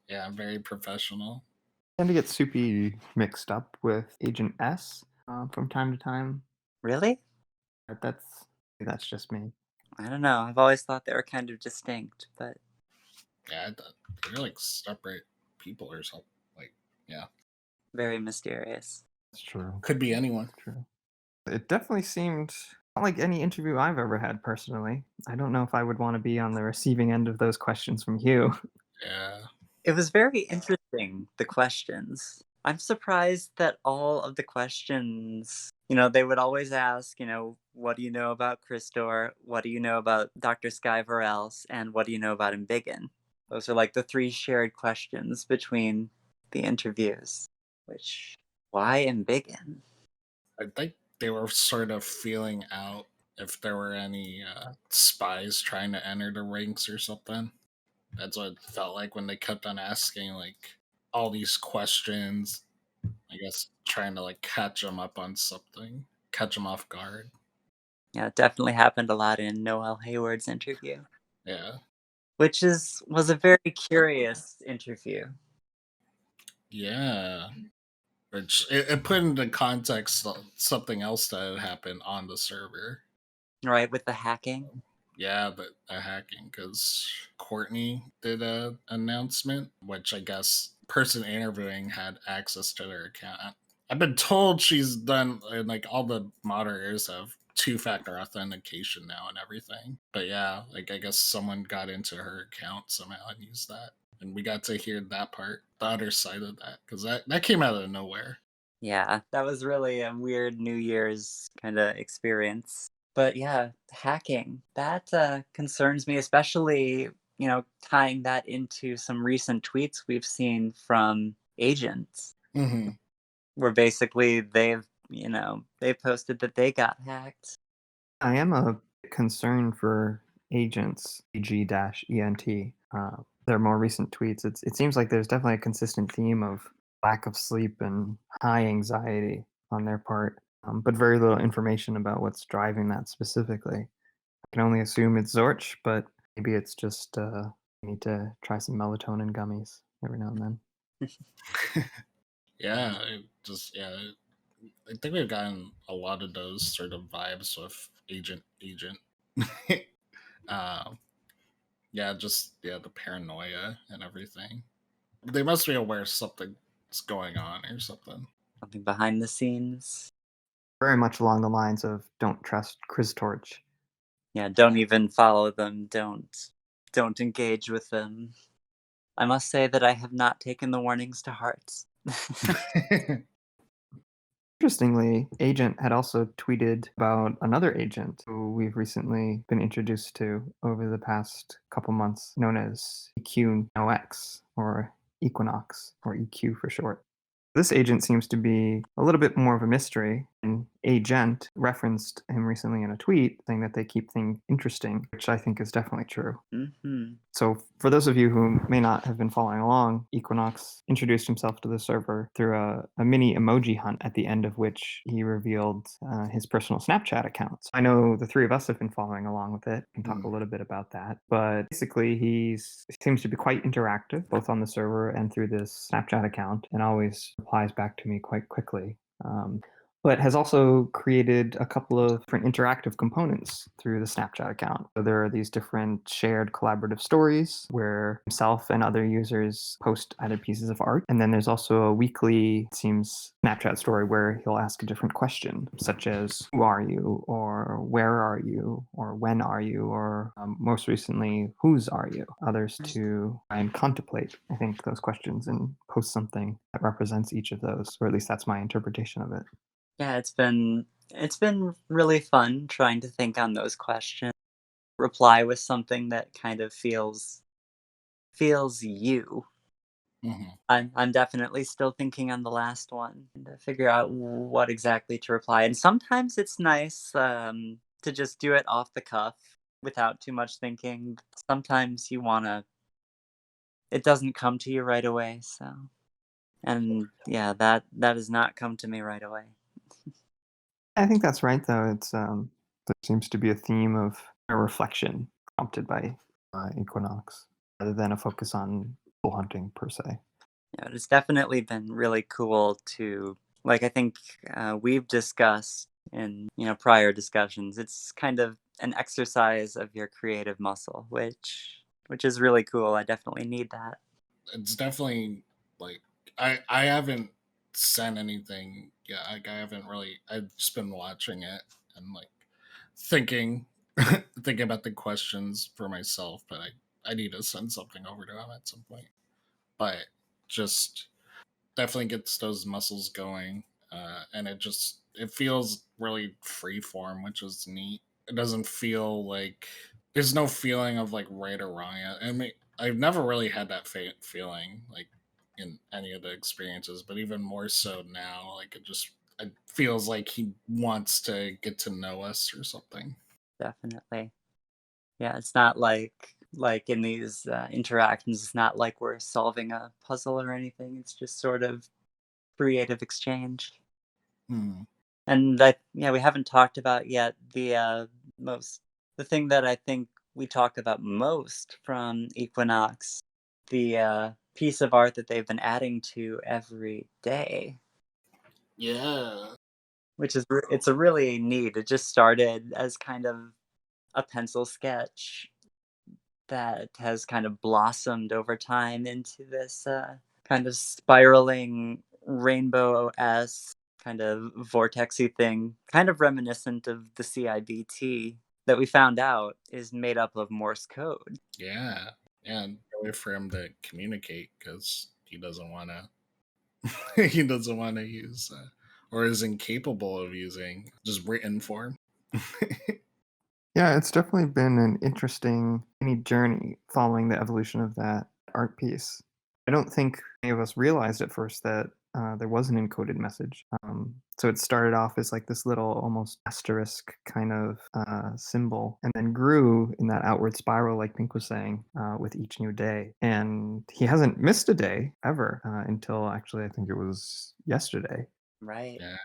Yeah, very professional. I tend to get Soupy mixed up with Agent S from time to time. Really? But that's just me. I don't know. I've always thought they were kind of distinct, but Yeah, they're like separate people or something. Like, yeah, very mysterious. That's true. could be anyone. True. It definitely seemed not like any interview I've ever had personally. I don't know if I would want to be on the receiving end of those questions from you. Yeah. It was very interesting, the questions. I'm surprised that all of the questions, they would always ask, what do you know about Crystore? What do you know about Dr. Sky Varelse? And what do you know about Embiggen? Those are like the 3 shared questions between the interviews. Which, why Embiggen? I think they were sort of feeling out if there were any spies trying to enter the ranks or something. That's what it felt like when they kept on asking like all these questions. I guess trying to like catch them up on something, catch them off guard. Yeah, it definitely happened a lot in Noel Hayward's interview. Yeah. Which was a very curious interview. Yeah. Which it put into context something else that had happened on the server. Right, with the hacking. Yeah, but hacking, because Courtney did a announcement, which I guess person interviewing had access to their account. I've been told she's done, and like all the moderators have 2-factor authentication now and everything. But yeah, like I guess someone got into her account somehow and used that. And we got to hear that part, the other side of that, because that came out of nowhere. Yeah, that was really a weird New Year's kind of experience. But yeah, hacking, that concerns me, especially, tying that into some recent tweets we've seen from agents, Mm-hmm. where basically they posted that they got hacked. I am a bit concerned for agents, EG-ENT. Their more recent tweets. It seems like there's definitely a consistent theme of lack of sleep and high anxiety on their part, but very little information about what's driving that specifically. I can only assume it's Zorch, but maybe it's just you need to try some melatonin gummies every now and then. Yeah, I think we've gotten a lot of those sort of vibes with agent. um, the paranoia and everything. They must be aware something's going on or something. Something behind the scenes. Very much along the lines of don't trust Crystore. Yeah, don't even follow them. Don't engage with them. I must say that I have not taken the warnings to heart. Interestingly, Agent had also tweeted about another agent who we've recently been introduced to over the past couple months, known as EQ-NOX, or Equinox, or EQ for short. This agent seems to be a little bit more of a mystery, and Agent referenced him recently in a tweet saying that they keep things interesting, which I think is definitely true. Mm-hmm. So for those of you who may not have been following along, Equinox introduced himself to the server through a mini emoji hunt, at the end of which he revealed his personal Snapchat account. So I know the three of us have been following along with it and talk a little bit about that. But basically, he seems to be quite interactive, both on the server and through this Snapchat account, and always replies back to me quite quickly. But has also created a couple of different interactive components through the Snapchat account. So there are these different shared collaborative stories where himself and other users post either pieces of art. And then there's also a weekly, it seems, Snapchat story where he'll ask a different question, such as, who are you? Or where are you? Or when are you? Or most recently, whose are you? Others to try and contemplate, I think, those questions and post something that represents each of those, or at least that's my interpretation of it. Yeah, it's been really fun trying to think on those questions. Reply with something that kind of feels you. Mhm. I'm definitely still thinking on the last one to figure out what exactly to reply. And sometimes it's nice to just do it off the cuff without too much thinking. Sometimes it doesn't come to you right away. So, and yeah, that has not come to me right away. I think that's right, though. There seems to be a theme of a reflection prompted by Equinox, rather than a focus on bull hunting per se. Yeah, it's definitely been really cool to, like, I think we've discussed in prior discussions. It's kind of an exercise of your creative muscle, which is really cool. I definitely need that. It's definitely like I haven't sent anything. Yeah, like I haven't really. I've just been watching it and like thinking thinking about the questions for myself, but I need to send something over to him at some point. But just definitely gets those muscles going, and it feels really free form, which is neat. It doesn't feel like there's no feeling of like right or wrong. I mean, I've never really had that feeling like in any of the experiences, but even more so now. Like it feels like he wants to get to know us or something. Definitely. Yeah, it's not like in these interactions. It's not like we're solving a puzzle or anything. It's just sort of creative exchange. Hmm. And yeah, we haven't talked about yet most the thing that I think we talk about most from Equinox, the piece of art that they've been adding to every day, Yeah. which is it's a really neat. It just started as kind of a pencil sketch that has kind of blossomed over time into this kind of spiraling rainbow-esque kind of vortexy thing, kind of reminiscent of the CIBT that we found out is made up of Morse code. Yeah. And a way for him to communicate because he doesn't want to. He doesn't want to use, or is incapable of using, just written form. Yeah, it's definitely been an interesting mini journey following the evolution of that art piece. I don't think any of us realized at first that there was an encoded message. So it started off as like this little almost asterisk kind of symbol, and then grew in that outward spiral, like Pink was saying, with each new day. And he hasn't missed a day ever until actually, I think it was yesterday. Right. Yeah.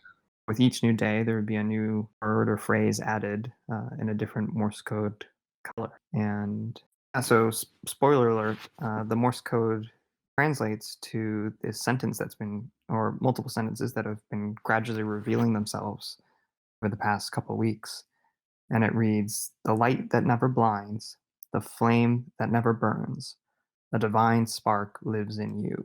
With each new day, there would be a new word or phrase added in a different Morse code color. And so, spoiler alert, the Morse code translates to this sentence that's been, or multiple sentences that have been gradually revealing themselves over the past couple of weeks. And it reads, "The light that never blinds, the flame that never burns, a divine spark lives in you."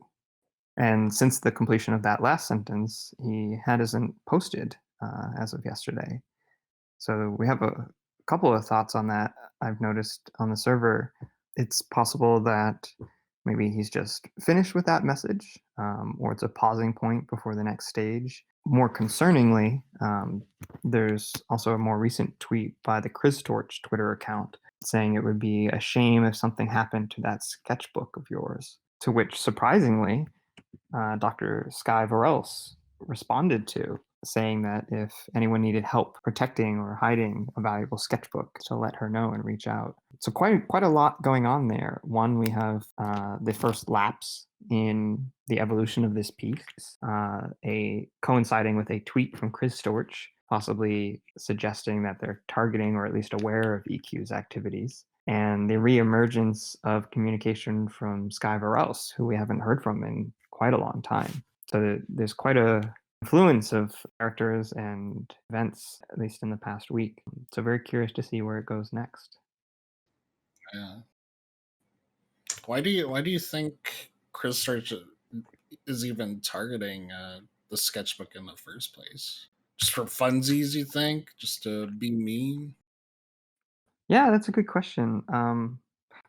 And since the completion of that last sentence, he hasn't posted as of yesterday. So we have a couple of thoughts on that. I've noticed on the server, it's possible that maybe he's just finished with that message, or it's a pausing point before the next stage. More concerningly, there's also a more recent tweet by the Crystore Twitter account saying it would be a shame if something happened to that sketchbook of yours. To which, surprisingly, Dr. Sky Varelse responded to, saying that if anyone needed help protecting or hiding a valuable sketchbook, to let her know and reach out. So quite a lot going on there. One, we have the first lapse in the evolution of this piece, a coinciding with a tweet from Crystore, possibly suggesting that they're targeting or at least aware of EQ's activities, and the reemergence of communication from Sky Varelse, who we haven't heard from in quite a long time. So there's quite a influence of characters and events, at least in the past week. So very curious to see where it goes next. Yeah. Why do you think Crystore is even targeting the sketchbook in the first place? Just for funsies, you think? Just to be mean? Yeah, that's a good question.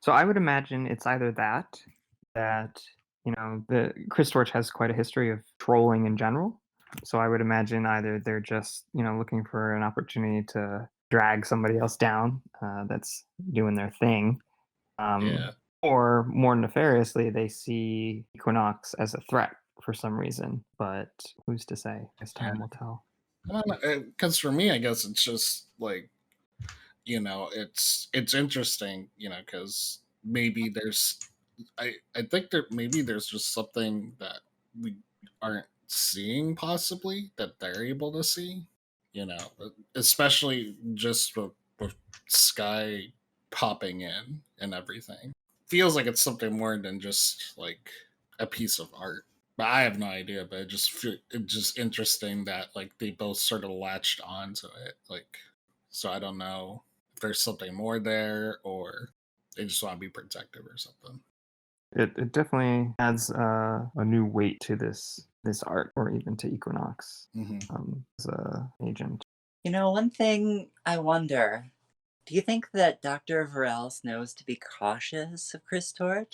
So I would imagine it's either that the Chris Torch has quite a history of trolling in general. So I would imagine either they're just looking for an opportunity to drag somebody else down that's doing their thing, Yeah. or more nefariously, they see Equinox as a threat for some reason. But who's to say? As time will tell. I don't know, because for me, I guess it's just like it's interesting, because maybe I think that maybe there's just something that we aren't seeing, possibly that they're able to see, especially just with Sky popping in and everything. Feels like it's something more than just like a piece of art. But I have no idea. But it's just interesting that like they both sort of latched onto it. Like, so I don't know if there's something more there or they just want to be protective or something. It definitely adds a new weight to this art, or even to Equinox as a agent. One thing I wonder, do you think that Dr. Varelse knows to be cautious of Crystore?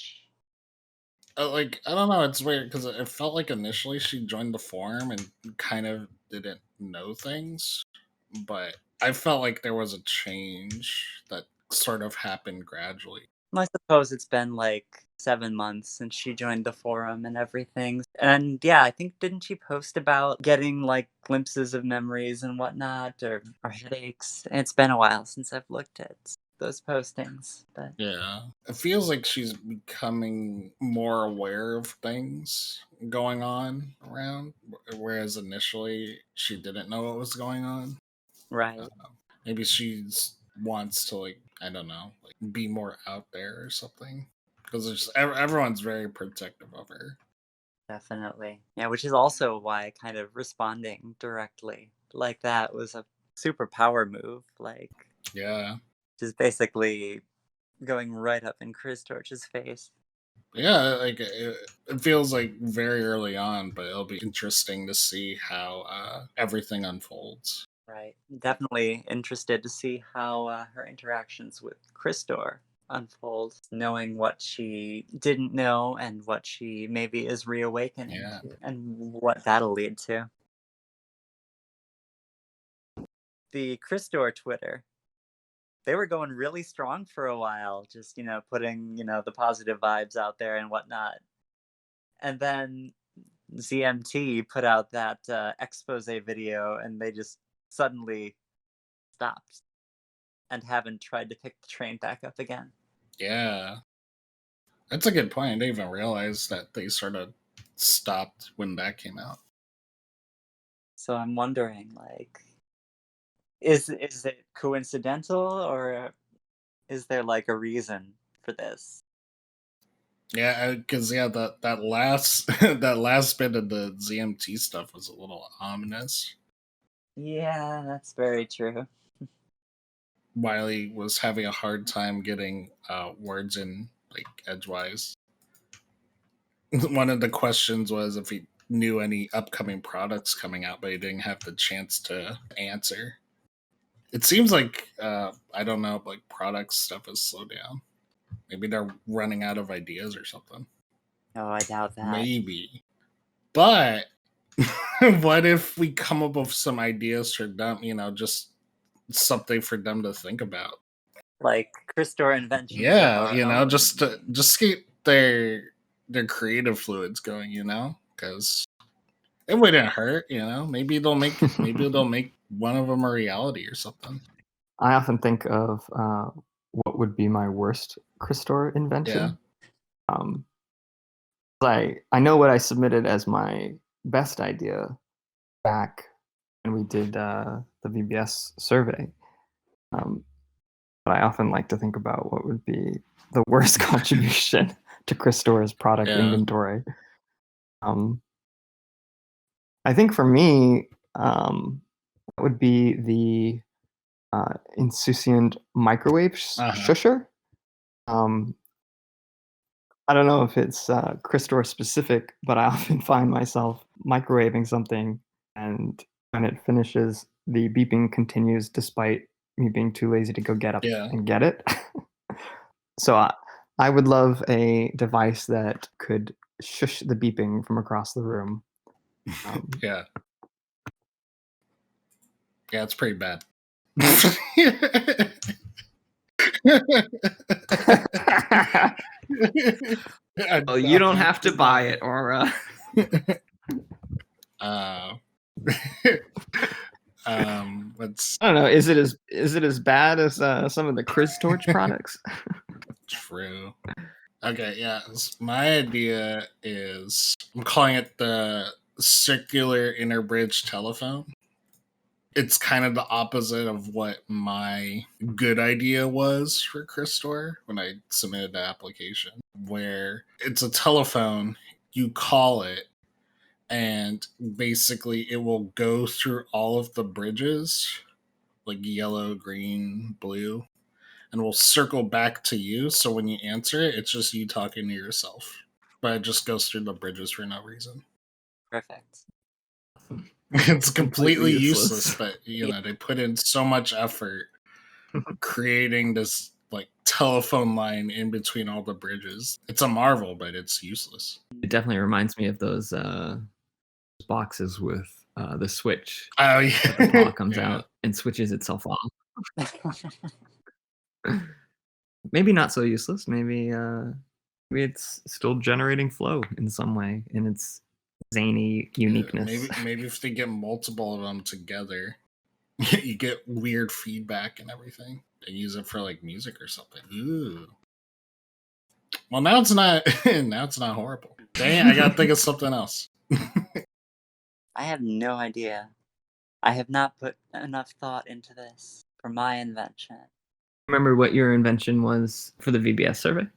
Like, I don't know, it's weird because it felt like initially she joined the forum and kind of didn't know things, but I felt like there was a change that sort of happened gradually. I suppose it's been like 7 months since she joined the forum and everything. And yeah, I think didn't she post about getting like glimpses of memories and whatnot, or headaches? It's been a while since I've looked at those postings, but Yeah. It feels like she's becoming more aware of things going on around, whereas initially she didn't know what was going on. right. Maybe she's wants to, like, I don't know, like be more out there or something. Because everyone's very protective of her. Definitely. Yeah, which is also why kind of responding directly like that was a super power move. Like, Yeah. just basically going right up in Chris Torch's face. Yeah, like it feels like very early on, but it'll be interesting to see how everything unfolds. Right. Definitely interested to see how her interactions with Crystore unfold, knowing what she didn't know and what she maybe is reawakening Yeah. to, and what that'll lead to. The Crystore Twitter, they were going really strong for a while, just, putting, the positive vibes out there and whatnot. And then ZMT put out that expose video, and they just suddenly stopped and haven't tried to pick the train back up again. Yeah. That's a good point. I didn't even realize that they sort of stopped when that came out. So I'm wondering, like, is it coincidental, or is there like a reason for this? Yeah, because that last that last bit of the ZMT stuff was a little ominous. Yeah, that's very true. Wiley was having a hard time getting words in, like, edgewise. One of the questions was if he knew any upcoming products coming out, but he didn't have the chance to answer. It seems like I don't know, like product stuff has slowed down. Maybe they're running out of ideas or something. Oh, I doubt that. Maybe. But what if we come up with some ideas for them, just something for them to think about? Like Crystore inventions of Yeah, our own. just keep their their creative fluids going, because it wouldn't hurt, Maybe they'll make one of them a reality or something. I often think of what would be my worst Crystore Yeah. invention. I know what I submitted as my best idea back when we did the VBS survey. But I often like to think about what would be the worst contribution to Crystore's product Yeah. inventory. I think for me, that would be the insouciant microwave shusher. I don't know if it's Crystore specific, but I often find myself microwaving something, and when it finishes, the beeping continues despite me being too lazy to go get up and get it. So I would love a device that could shush the beeping from across the room. Yeah. Yeah, it's pretty bad. Oh, you don't have to buy it, Orra. Let's. I don't know. Is it as bad as some of the Crystore products? True. Okay, yeah. My idea is I'm calling it the circular inner bridge telephone. It's kind of the opposite of what my good idea was for Crystore when I submitted the application, where it's a telephone, you call it, and basically it will go through all of the bridges, like yellow, green, blue, and will circle back to you. So when you answer it, it's just you talking to yourself. But it just goes through the bridges for no reason. Perfect. It's completely useless, but they put in so much effort creating this like telephone line in between all the bridges. It's a marvel, but it's useless. It definitely reminds me of those boxes with the switch. Oh yeah, the paw comes out and switches itself off. Maybe not so useless. Maybe it's still generating flow in some way in its zany uniqueness. Maybe if they get multiple of them together, you get weird feedback and everything. They use it for like music or something. Ooh. Well, now it's not. Now it's not horrible. Dang, I gotta think of something else. I have no idea. I have not put enough thought into this for my invention. Remember what your invention was for the VBS survey?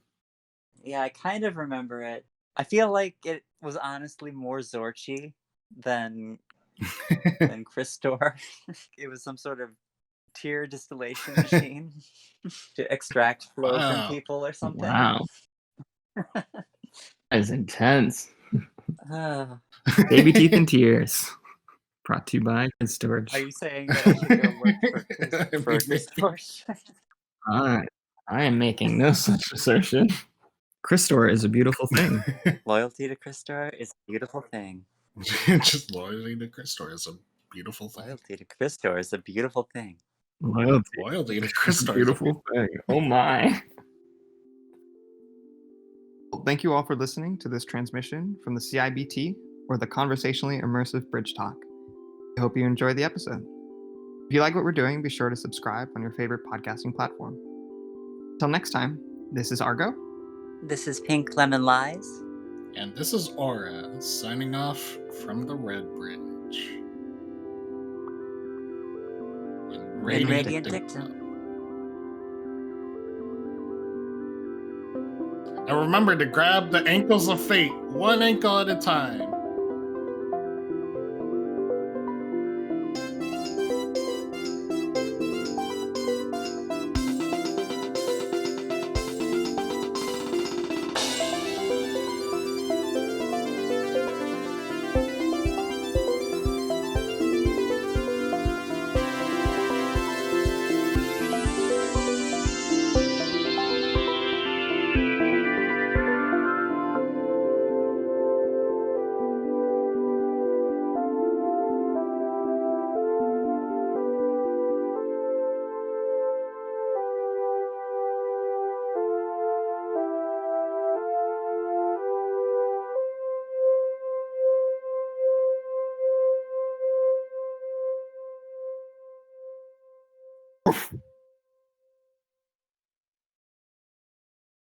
Yeah, I kind of remember it. I feel like it was honestly more Zorchi than Crystore. It was some sort of tear distillation machine to extract flow from people or something. Wow. That is intense. Oh. Baby teeth and tears. Brought to you by Crystore. Are you saying that I should go work for Crystore? I am making no such assertion. Crystore is a beautiful thing. Loyalty to Crystore is a beautiful thing. Just loyalty to Crystore is a beautiful thing. Loyalty to Crystore is a beautiful thing. Loyalty to Crystore is a beautiful thing. Oh my. Well, thank you all for listening to this transmission from the CIBT, or the Conversationally Immersive Bridge Talk. I hope you enjoyed the episode. If you like what we're doing, be sure to subscribe on your favorite podcasting platform. Until next time, this is Argo. This is Pink Lemon Lies. And this is Orra, signing off from the Red Bridge. In Radiant Dictum. And remember to grab the ankles of fate, one ankle at a time.